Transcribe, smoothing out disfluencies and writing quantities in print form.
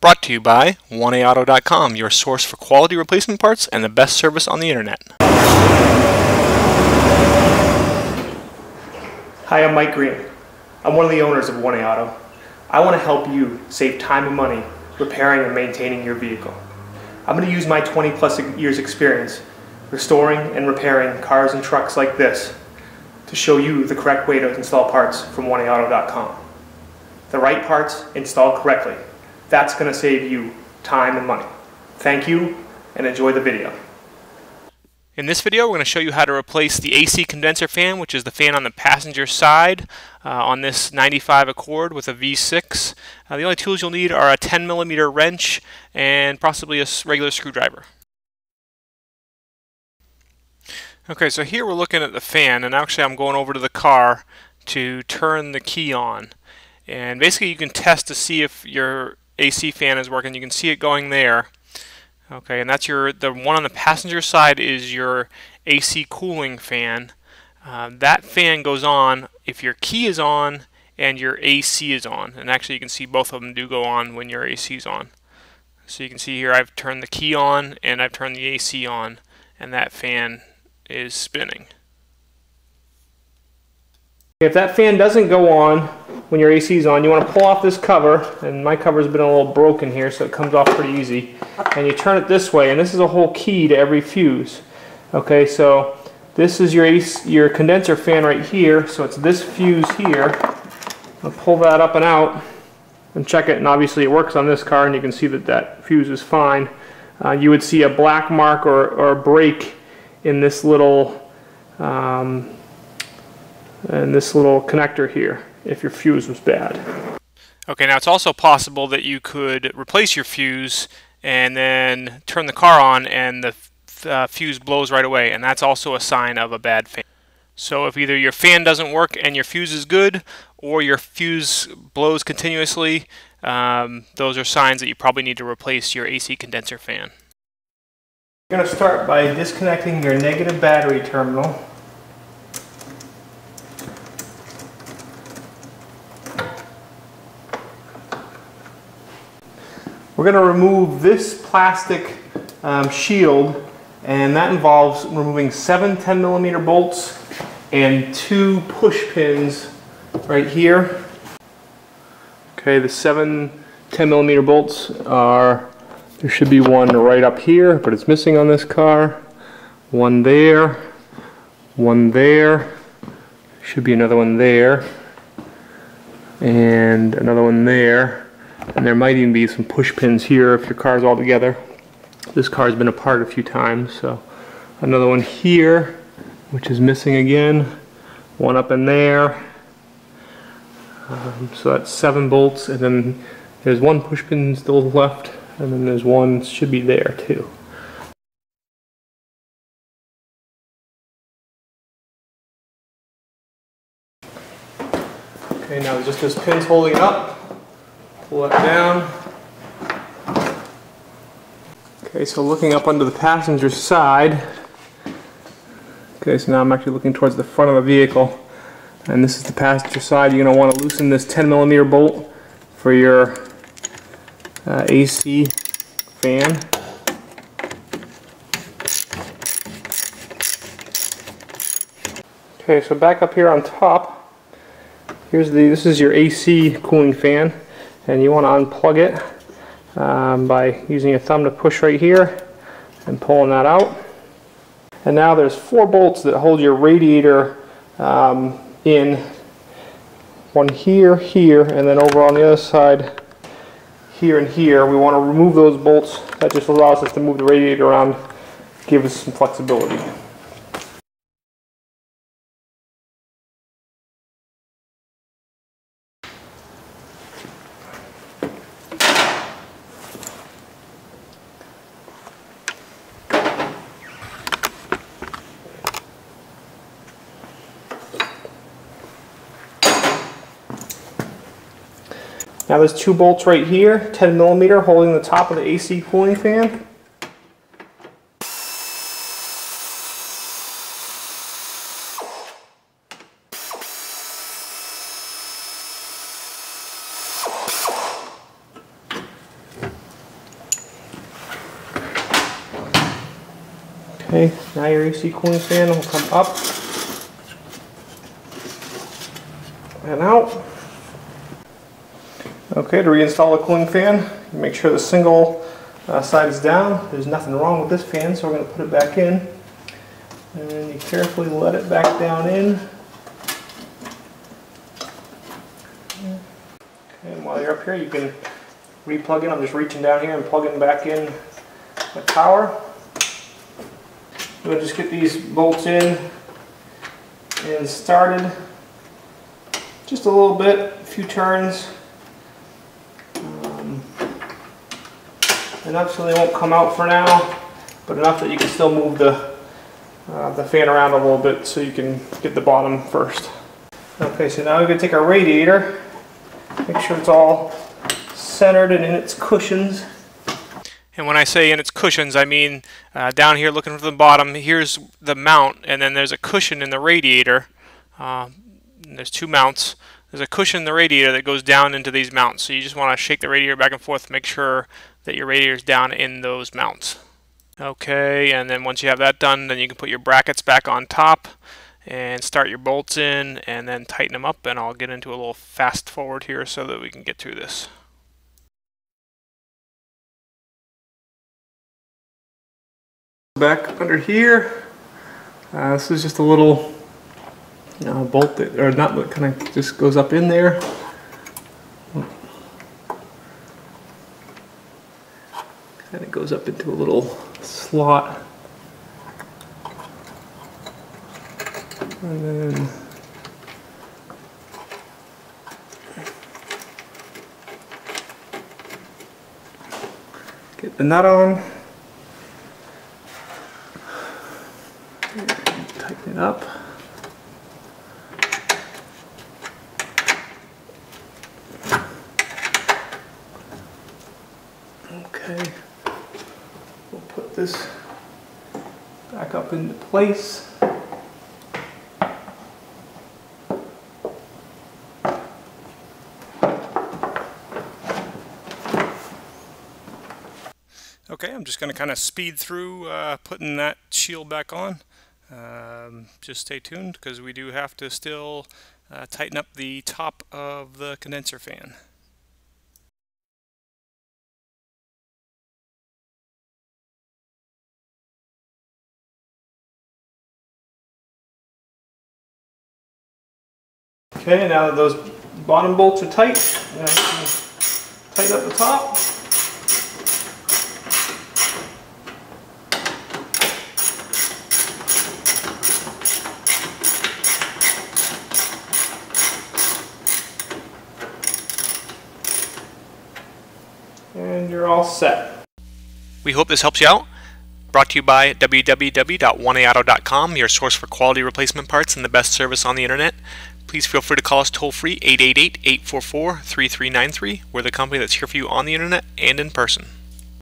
Brought to you by 1AAuto.com, your source for quality replacement parts and the best service on the internet. Hi, I'm Mike Green. I'm one of the owners of 1A Auto. I want to help you save time and money repairing and maintaining your vehicle. I'm going to use my 20+ years experience restoring and repairing cars and trucks like this to show you the correct way to install parts from 1AAuto.com. The right parts installed correctly. That's going to save you time and money. Thank you, and enjoy the video. In this video, we're going to show you how to replace the AC condenser fan, which is the fan on the passenger side on this 95 Accord with a V6. The only tools you'll need are a 10mm wrench and possibly a regular screwdriver. Okay, so here we're looking at the fan, and actually I'm going over to the car to turn the key on. And basically you can test to see if your AC fan is working. You can see it going there. Okay, and that's the one on the passenger side is your AC cooling fan. That fan goes on if your key is on and your AC is on. And actually you can see both of them do go on when your AC is on. So you can see here I've turned the key on and I've turned the AC on, and that fan is spinning. If that fan doesn't go on when your AC is on, you want to pull off this cover, and my cover's been a little broken here, so it comes off pretty easy. And you turn it this way, and this is a whole key to every fuse. Okay, so this is your condenser fan right here, so it's this fuse here. I'll pull that up and out and check it, and obviously it works on this car, and you can see that that fuse is fine. You would see a black mark or a break in this little connector here if your fuse was bad. Okay, now it's also possible that you could replace your fuse and then turn the car on and the fuse blows right away, and that's also a sign of a bad fan. So if either your fan doesn't work and your fuse is good, or your fuse blows continuously, those are signs that you probably need to replace your AC condenser fan. You're going to start by disconnecting your negative battery terminal. We're going to remove this plastic shield, and that involves removing 7 10mm bolts and 2 push pins right here. Okay, the 7 10mm bolts are, there should be one right up here, but it's missing on this car. One there, should be another one there, and another one there. And there might even be some push pins here if your car's all together. This car's been apart a few times, so another one here, which is missing again. One up in there. So that's 7 bolts, and then there's 1 push pin still left, and then there's one should be there too. Okay, now just this pin's holding it up. Pull that down. Okay, so looking up onto the passenger side. Okay, so now I'm actually looking towards the front of the vehicle, and this is the passenger side. You're going to want to loosen this 10mm bolt for your AC fan. Okay, so back up here on top, this is your AC cooling fan, and you want to unplug it by using your thumb to push right here and pulling that out. And now there's 4 bolts that hold your radiator in. One here, here, and then over on the other side, here and here. We want to remove those bolts. That just allows us to move the radiator around, give us some flexibility. Now there's 2 bolts right here, 10mm, holding the top of the AC cooling fan. Okay, now your AC cooling fan will come up and out. Okay, to reinstall the cooling fan, make sure the single side is down. There's nothing wrong with this fan, so we're going to put it back in. And you carefully let it back down in. And while you're up here, you can re-plug in. I'm just reaching down here and plugging back in the power. We'll just get these bolts in and started. Just a little bit, a few turns. Enough so they won't come out for now, but enough that you can still move the fan around a little bit so you can get the bottom first. Okay, so now we're going to take our radiator, make sure it's all centered and in its cushions. And when I say in its cushions, I mean down here looking for the bottom, here's the mount, and then there's a cushion in the radiator. There's two mounts. There's a cushion in the radiator that goes down into these mounts. So you just want to shake the radiator back and forth, make sure that your radiator is down in those mounts. Okay, and then once you have that done, then you can put your brackets back on top and start your bolts in and then tighten them up, and I'll get into a little fast forward here so that we can get through this. Back under here, this is just a little bolt that, or nut that kind of just goes up in there. And it goes up into a little slot. And then get the nut on. Tighten it up. Okay, we'll put this back up into place. Okay, I'm just going to kind of speed through putting that shield back on. Just stay tuned because we do have to still tighten up the top of the condenser fan. Okay, now that those bottom bolts are tight, now you can tighten up the top. And you're all set. We hope this helps you out. Brought to you by www.1aauto.com, your source for quality replacement parts and the best service on the internet. Please feel free to call us toll-free 888-844-3393. We're the company that's here for you on the internet and in person.